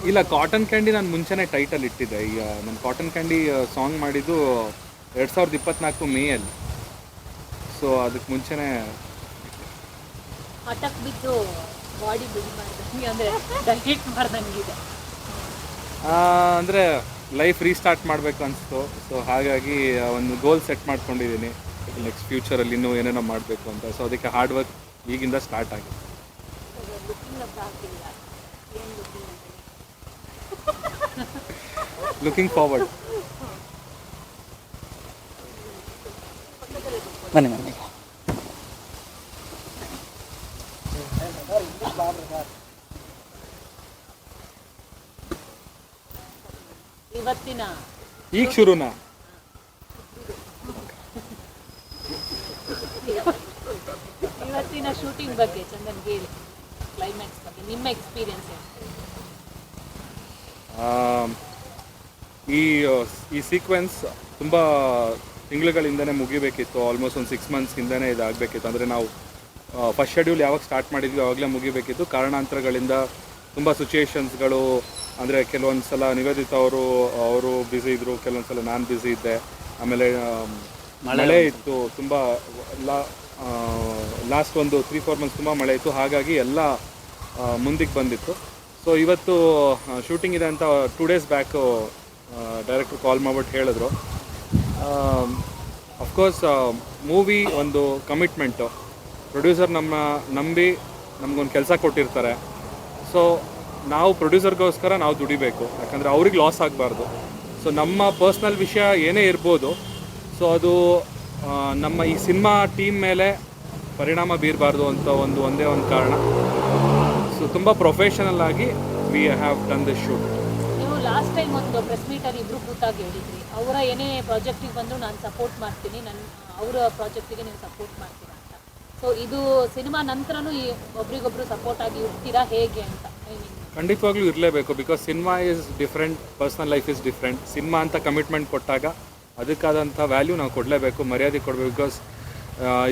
ಇಲ್ಲ, cotton candy ನಾನು ಮುಂಚೆನೇ ಟೈಟಲ್ ಇಟ್ಟಿದ್ದೆ. ಈಗ ನಾನು ಕಾಟನ್ ಕ್ಯಾಂಡಿ ಸಾಂಗ್ ಮಾಡಿದ್ದು 2024 ಮೇಯಲ್ಲಿ. ಸೊ ಅದಕ್ಕೆ ಮುಂಚೆನೇ ಹಠಕ್ ಬಿದ್ದು ಬಾಡಿ ಬಿಲ್ಡ್ ಮಾಡ್ದಂಗೆ, ಅಂದರೆ ಡಯಟ್ ಮಾಡ್ದಂಗಿದೆ. ಅಂದರೆ ಲೈಫ್ ರೀಸ್ಟಾರ್ಟ್ ಮಾಡಬೇಕು ಅನಿಸ್ತು. ಸೊ ಹಾಗಾಗಿ ಒಂದು ಗೋಲ್ ಸೆಟ್ ಮಾಡ್ಕೊಂಡಿದ್ದೀನಿ, ನೆಕ್ಸ್ಟ್ ಫ್ಯೂಚರಲ್ಲಿ ಇನ್ನೂ ಏನೇನೋ ಮಾಡಬೇಕು ಅಂತ. ಸೊ ಅದಕ್ಕೆ ಹಾರ್ಡ್ ವರ್ಕ್ ಈಗಿಂದ ಸ್ಟಾರ್ಟ್ ಆಗಿದೆ. ಲುಕಿಂಗ್ ಅಪ್ ಆಗ್ತಿಲ್ಲ, ಏನು ಲುಕಿಂಗ್ ಅಂತ ಲುಕಿಂಗ್ ಫಾರ್ವರ್ಡ್. ಬನ್ನಿ ಬನ್ನಿ. ಇವತ್ತಿನ ಈಗ ಶುರುನಾ? ಇವತ್ತಿನ ಶೂಟಿಂಗ್ ಬಗ್ಗೆ ಚಂದನ್ ಹೇಳಿ, ಕ್ಲೈಮ್ಯಾಕ್ಸ್ ಬಗ್ಗೆ ನಿಮ್ಮ ಎಕ್ಸ್ಪೀರಿಯನ್ಸ್ ಏನು? ಈ ಸೀಕ್ವೆನ್ಸ್ ತುಂಬ ತಿಂಗಳುಗಳಿಂದನೇ ಮುಗಿಬೇಕಿತ್ತು. ಆಲ್ಮೋಸ್ಟ್ ಒಂದು 6 months ಹಿಂದೆನೇ ಇದಾಗಬೇಕಿತ್ತು. ಅಂದರೆ ನಾವು ಫಸ್ಟ್ ಶೆಡ್ಯೂಲ್ ಯಾವಾಗ ಸ್ಟಾರ್ಟ್ ಮಾಡಿದ್ವಿ ಆವಾಗಲೇ ಮುಗಿಬೇಕಿತ್ತು. ಕಾರಣಾಂತರಗಳಿಂದ ತುಂಬ ಸಿಚುಯೇಷನ್ಸ್ಗಳು, ಅಂದರೆ ಕೆಲವೊಂದು ಸಲ ನಿವೇದಿತಾ ಅವರು ಬ್ಯುಸಿ ಇದ್ದರು, ಕೆಲವೊಂದು ಸಲ ನಾನು ಬ್ಯುಸಿ ಇದ್ದೆ. ಆಮೇಲೆ ಮಳೆ ಇತ್ತು ತುಂಬ. ಲಾಸ್ಟ್ ಒಂದು 3-4 months ತುಂಬ ಮಳೆ ಇತ್ತು. ಹಾಗಾಗಿ ಎಲ್ಲ ಮುಂದಕ್ಕೆ ಬಂದಿತ್ತು. ಸೊ ಇವತ್ತು ಶೂಟಿಂಗ್ ಇದೆ ಅಂತ 2 days ಬ್ಯಾಕು ಡೈರೆಕ್ಟ್ರು ಕಾಲ್ ಮಾಡ್ಬಿಟ್ಟು ಹೇಳಿದ್ರು. ಅಫ್ಕೋರ್ಸ್ ಮೂವಿ ಒಂದು ಕಮಿಟ್ಮೆಂಟು. ಪ್ರೊಡ್ಯೂಸರ್ ನಂಬಿ ನಮಗೊಂದು ಕೆಲಸ ಕೊಟ್ಟಿರ್ತಾರೆ. ಸೊ ನಾವು ಪ್ರೊಡ್ಯೂಸರ್ಗೋಸ್ಕರ ನಾವು ದುಡಿಬೇಕು, ಯಾಕಂದರೆ ಅವ್ರಿಗೆ ಲಾಸ್ ಆಗಬಾರ್ದು. ಸೊ ನಮ್ಮ ಪರ್ಸ್ನಲ್ ವಿಷಯ ಏನೇ ಇರ್ಬೋದು, ಸೊ ಅದು ನಮ್ಮ ಈ ಸಿನಿಮಾ ಟೀಮ್ ಮೇಲೆ ಪರಿಣಾಮ ಬೀರಬಾರ್ದು ಅಂತ ಒಂದೇ ಒಂದು ಕಾರಣ. ಸೊ ತುಂಬ ಪ್ರೊಫೆಷನಲ್ ಆಗಿ we have done this shoot. ನೀವು ಲಾಸ್ಟ್ ಟೈಮ್ ಒಂದು ಪ್ರೆಸ್ ಮೀಟಲ್ಲಿ ಇಬ್ಬರು ಕೂತಾಗಿ ಹೇಳಿದ್ರಿ, ಅವರ ಏನೇ ಪ್ರಾಜೆಕ್ಟಿಗೆ ಬಂದರೂ ನಾನು ಸಪೋರ್ಟ್ ಮಾಡ್ತೀನಿ, ಅವರ ಪ್ರಾಜೆಕ್ಟಿಗೆ ನೀವು ಸಪೋರ್ಟ್ ಮಾಡ್ತೀರಾ ಅಂತ. ಸೊ ಇದು ಸಿನಿಮಾ ನಂತರನೂ ಈ ಒಬ್ರಿಗೊಬ್ರು ಸಪೋರ್ಟ್ ಆಗಿ ಇರ್ತೀರಾ ಹೇಗೆ ಅಂತ? ಖಂಡಿತವಾಗ್ಲೂ ಇರಲೇಬೇಕು. Because cinema is different, personal life is different. Cinema ಅಂತ ಕಮಿಟ್ಮೆಂಟ್ ಕೊಟ್ಟಾಗ ಅದಕ್ಕಾದಂಥ ವ್ಯಾಲ್ಯೂ ನಾವು ಕೊಡಲೇಬೇಕು, ಮರ್ಯಾದೆ ಕೊಡಬೇಕು. ಬಿಕಾಸ್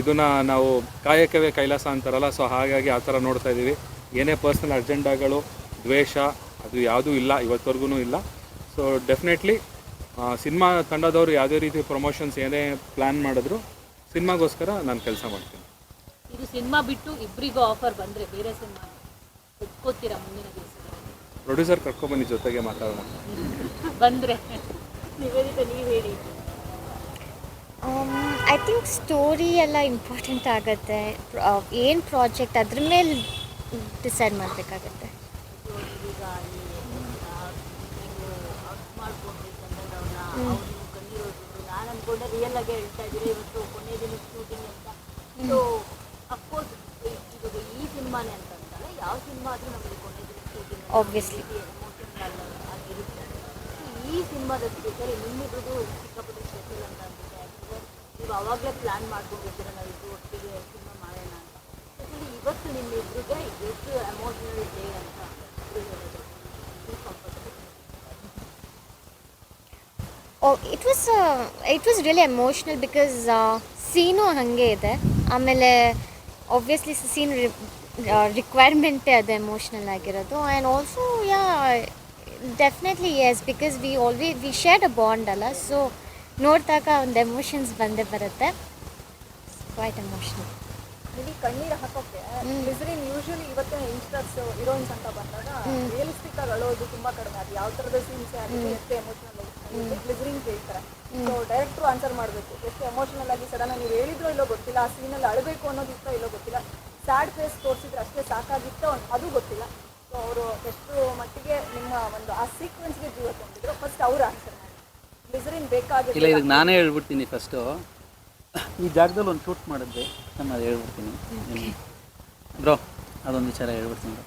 ಇದನ್ನು ನಾವು ಕಾಯಕವೇ ಕೈಲಾಸ ಅಂತಾರಲ್ಲ. ಸೊ ಹಾಗಾಗಿ ಆ ಥರ ನೋಡ್ತಾ ಇದ್ದೀವಿ. ಏನೇ ಪರ್ಸ್ನಲ್ ಅಜೆಂಡಾಗಳು, ದ್ವೇಷ ಅದು ಯಾವುದೂ ಇಲ್ಲ, ಇವತ್ತವರೆಗೂ ಇಲ್ಲ. ಸೊ ಡೆಫಿನೆಟ್ಲಿ ಸಿನಿಮಾ ತಂಡದವರು ಯಾವುದೇ ರೀತಿ ಪ್ರಮೋಷನ್ಸ್ ಏನೇ ಪ್ಲ್ಯಾನ್ ಮಾಡಿದ್ರು ಸಿನಿಮಾಗೋಸ್ಕರ ನಾನು ಕೆಲಸ ಮಾಡ್ತೀನಿ. ಇದು ಸಿನಿಮಾ ಬಿಟ್ಟು ಇಬ್ಬರಿಗೂ ಆಫರ್ ಬಂದರೆ ಬೇರೆ ಸಿನಿಮಾ ಒಪ್ಕೋತೀರಾ ಮುಂದಿನ ದಿವಸದಲ್ಲಿ? ಪ್ರೊಡ್ಯೂಸರ್ ಕರ್ಕೊಬನ್ನಿ, ಜೊತೆಗೆ ಮಾತಾಡೋಣ. ಬಂದರೆ ನಿವೇದಿತಾ ನೀವು ಹೇಳಿ. ಐ ಥಿಂಕ್ ಸ್ಟೋರಿ ಎಲ್ಲ ಇಂಪಾರ್ಟೆಂಟ್ ಆಗುತ್ತೆ. ಏನು ಪ್ರಾಜೆಕ್ಟ್ ಅದ್ರ ಮೇಲೆ ಡಿಸೈಡ್ ಮಾಡಬೇಕಾಗತ್ತೆ. ಈಗ ಮಾಡ್ಕೊಂಡ್ರಿ ಚಂದನ್ ಅವ್ರನ್ನ, ಅವ್ರು ಕಂಡಿರೋದು ನಾನು ಅಂದ್ಕೊಂಡೆ ರಿಯಲ್ ಆಗಿ ಹೇಳ್ತಾ ಇದ್ದೀರಿ ಇವತ್ತು ಕೊನೆ ದಿನ ಶೂಟಿಂಗ್ ಅಂತ. ಸೊ ಅಫ್ಕೋರ್ಸ್ ಇವಾಗ ಈ ಸಿನಿಮಾನೇ ಅಂತಂದರೆ ಯಾವ ಸಿನಿಮಾ ಆದರೂ ನಮಗೆ ಕೊನೆ ದಿನ ಶೂಟಿಂಗ್ Obviously. ಎಮೋಷನಲ್ ಆಗಿರುತ್ತೆ. ಈ ಸಿನಿಮಾದ ಸ್ಪೆಷಲಿ ನಿಮ್ಮಿಬ್ಬರದು ಸಿಕ್ಕಾಪಟ್ಟೆ ಸ್ಪೆಷಲ್ ಅಂತ ಅನ್ಸುತ್ತೆ. ಯಾಕಂದರೆ ನೀವು ಆವಾಗಲೇ ಪ್ಲ್ಯಾನ್ ಮಾಡ್ಕೊಂಡಿರ್ತೀರ ನಾವು ಇದು ಒಟ್ಟಿಗೆ ಸಿನಿಮಾ ಮಾಡೋಣ ಅಂತ. ಸ್ಪೆಷಲಿ ಇವತ್ತು ನಿಮ್ಮಿಬ್ಬರಿಗೆ ಎಷ್ಟು ಎಮೋಷನಲ್ ಡೇ ಅಂತ ಹೇಳೋದು? It was really emotional because scene ಹಾಗೆ ಇದೆ. ಆಮೇಲೆ ಆಬ್ವಿಯಸ್ಲಿ ಸೀನ್ ರಿಕ್ವೈರ್ಮೆಂಟೇ ಅದು ಎಮೋಷ್ನಲ್ ಆಗಿರೋದು. And also definitely yes, because we shared a bond ಅಲ್ಲ. ಸೊ ನೋಡಿದಾಗ ಒಂದು ಎಮೋಷನ್ಸ್ ಬಂದೇ ಬರುತ್ತೆ. Quite emotional. ಇಲ್ಲಿ ಕಣ್ಣೀರು ಹಾಕೋಕ್ಕೆ ಗ್ಲಿಸರಿನ್ ಯೂಶಲಿ ಇವತ್ತಿನ ಯಂಗ್ಸ್ಟರ್ಸ್ ಹೀರೋಯಿನ್ಸ್ ಅಂತ ಬಂದಾಗ ರಿಯಲಿಸ್ಟಿಕ್ ಆಗಿ ಅಳೋದು ತುಂಬ ಕಡಿಮೆ. ಅದು ಯಾವ ಥರದ ಸೀನ್ಸ್ ಆಗಿದೆ, ಎಷ್ಟು ಎಮೋಷನಲ್ ಗ್ಲಿಸರಿನ್ ಕೇಳ್ತಾರೆ. ಸೊ ಡೈರೆಕ್ಟ್ರು ಆನ್ಸರ್ ಮಾಡಬೇಕು, ಎಷ್ಟು ಎಮೋಷನಲ್ ಆಗಿ ಸಡನ್ ನೀವು ಹೇಳಿದ್ರೋ ಇಲ್ಲೋ ಗೊತ್ತಿಲ್ಲ, ಆ ಸೀನಲ್ಲಿ ಅಳಬೇಕು ಅನ್ನೋದು ಇಷ್ಟ ಇಲ್ಲೋ ಗೊತ್ತಿಲ್ಲ, ಸ್ಯಾಡ್ ಫೇಸ್ ತೋರಿಸಿದ್ರೆ ಅಷ್ಟೇ ಸಾಕಾಗಿತ್ತೋ ಅದು ಗೊತ್ತಿಲ್ಲ. ಸೊ ಅವರು ಎಷ್ಟು ಮಟ್ಟಿಗೆ ನಿಮ್ಮ ಒಂದು ಆ ಸೀಕ್ವೆನ್ಸ್ಗೆ ಜೀವ ತುಂಬಿದ್ರು ಫಸ್ಟ್ ಅವರು ಆನ್ಸರ್ ಮಾಡಿ. ಗ್ಲಿಸರಿನ್ ಬೇಕಾಗಿಲ್ಲ. ಇಲ್ಲ, ಇದಕ್ಕೆ ನಾನೇ ಹೇಳ್ಬಿಡ್ತೀನಿ. ಫಸ್ಟು ಈ ಜಾಗದಲ್ಲಿ ಒಂದು ಶೂಟ್ ಮಾಡಿದ್ವಿ, ನಾನು ಅದು ಹೇಳ್ಬಿಡ್ತೀನಿ ಬ್ರೋ. ಅದೊಂದು ವಿಚಾರ ಹೇಳ್ಬಿಡ್ತೀನಿ.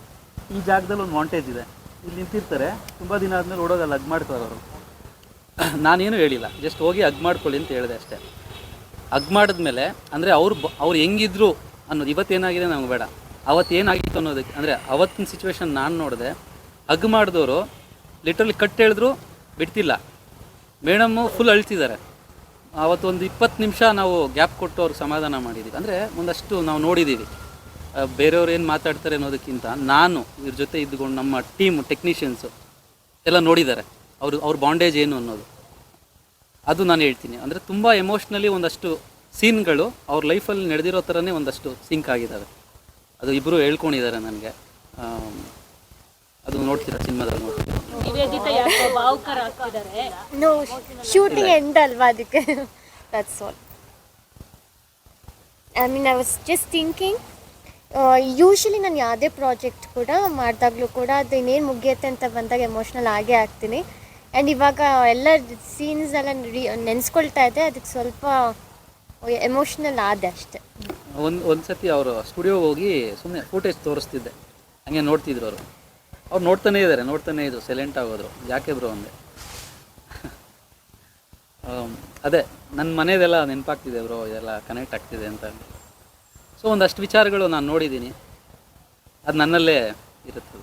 ಈ ಜಾಗದಲ್ಲಿ ಒಂದು ಮಾಂಟೇಜ್ ಇದೆ, ಇಲ್ಲಿ ನಿಂತಿರ್ತಾರೆ, ತುಂಬ ದಿನ ಆದಮೇಲೆ ಓಡೋದಲ್ಲಿ ಹಗ್ ಮಾಡ್ತಾರೆ ಅವರು. ನಾನೇನು ಹೇಳಿಲ್ಲ, ಜಸ್ಟ್ ಹೋಗಿ ಹಗ್ ಮಾಡ್ಕೊಳ್ಳಿ ಅಂತ ಹೇಳಿದೆ ಅಷ್ಟೇ. ಹಗ್ ಮಾಡಿದ್ಮೇಲೆ ಅಂದರೆ ಅವ್ರು ಹೆಂಗಿದ್ರು ಅನ್ನೋದು ಇವತ್ತೇನಾಗಿದೆ ನಮ್ಗೆ ಬೇಡ, ಅವತ್ತೇನಾಗಿತ್ತು ಅನ್ನೋದಕ್ಕೆ. ಅಂದರೆ ಅವತ್ತಿನ ಸಿಚುವೇಶನ್ ನಾನು ನೋಡಿದೆ. ಹಗ್ ಮಾಡಿದವರು ಲಿಟ್ರಲಿ ಕಟ್ ಹೇಳಿದ್ರು ಬಿಡ್ತಿಲ್ಲ. Madam full ಅಳ್ತಿದ್ದಾರೆ. ಅವತ್ತೊಂದು 20 ನಿಮಿಷ ನಾವು ಗ್ಯಾಪ್ ಕೊಟ್ಟು ಅವ್ರಿಗೆ ಸಮಾಧಾನ ಮಾಡಿದ್ದೀವಿ. ಅಂದರೆ ಒಂದಷ್ಟು ನಾವು ನೋಡಿದ್ದೀವಿ, ಬೇರೆಯವ್ರು ಏನು ಮಾತಾಡ್ತಾರೆ ಅನ್ನೋದಕ್ಕಿಂತ ನಾನು ಇವ್ರ ಜೊತೆ ಇದ್ದುಕೊಂಡು ನಮ್ಮ ಟೀಮು ಟೆಕ್ನಿಷಿಯನ್ಸು ಎಲ್ಲ ನೋಡಿದ್ದಾರೆ, ಅವ್ರ ಬಾಂಡೇಜ್ ಏನು ಅನ್ನೋದು. ಅದು ನಾನು ಹೇಳ್ತೀನಿ. ಅಂದರೆ ತುಂಬ ಎಮೋಷ್ನಲಿ ಒಂದಷ್ಟು ಸೀನ್ಗಳು ಅವ್ರ ಲೈಫಲ್ಲಿ ನಡೆದಿರೋ ಥರನೇ ಒಂದಷ್ಟು ಸಿಂಕ್ ಆಗಿದ್ದಾವೆ. ಅದು ಇಬ್ಬರು ಹೇಳ್ಕೊಂಡಿದ್ದಾರೆ ನನಗೆ. ಅದು ನೋಡ್ತೀರಾ ಸಿನಿಮಾದಲ್ಲಿ ನೋಡ್ತೀರಾ. ನಿವೇದಿತ ಯಾಕೋ ಭಾವುಕರ ಆಗ್ತಿದ್ದಾರೆ. ನೋ, ಶೂಟಿಂಗ್ ಎಂಡ್ ಅಲ್ವಾ ಅದಕ್ಕೆ. That's all. I mean I was just thinking, usually ನಾನು ಯಾವುದೇ ಪ್ರಾಜೆಕ್ಟ್ ಕೂಡ ಮಾಡಿದಾಗಲೂ ಕೂಡ ಅದು ಇನ್ನೇನು ಮುಗಿಯುತ್ತೆ ಅಂತ ಬಂದಾಗ ಎಮೋಷ್ನಲ್ ಆಗೇ ಆಗ್ತೀನಿ. ಆ್ಯಂಡ್ ಇವಾಗ ಎಲ್ಲ ಸೀನ್ಸ್ ಎಲ್ಲ ನೆನೆಸ್ಕೊಳ್ತಾ ಇದ್ದೆ, ಅದಕ್ಕೆ ಸ್ವಲ್ಪ ಎಮೋಷ್ನಲ್ ಆದೆ ಅಷ್ಟೆ. ಒಂದು ಸತಿ ಅವರು ಸ್ಟುಡಿಯೋಗೆ ಹೋಗಿ ಸುಮ್ಮನೆ ಫುಟೇಜ್ ತೋರಿಸ್ತಿದ್ದೆ, ಹಂಗೆ ನೋಡ್ತಿದ್ರು ಅವ್ರು ನೋಡ್ತಾನೇ ಇದ್ರು, ಸೈಲೆಂಟ್ ಆಗೋದ್ರು. ಯಾಕೆ ಬ್ರೋ ಅಂದೆ. ಅದೇ ನನ್ನ ಮನೆಯದೆಲ್ಲ ನೆನಪಾಗ್ತಿದೆ ಬ್ರೋ, ಇದೆಲ್ಲ ಕನೆಕ್ಟ್ ಆಗ್ತಿದೆ ಅಂತ. ಸೊ ಒಂದಷ್ಟು ವಿಚಾರಗಳು ನಾನು ನೋಡಿದ್ದೀನಿ, ಅದು ನನ್ನಲ್ಲೇ ಇರುತ್ತೆ.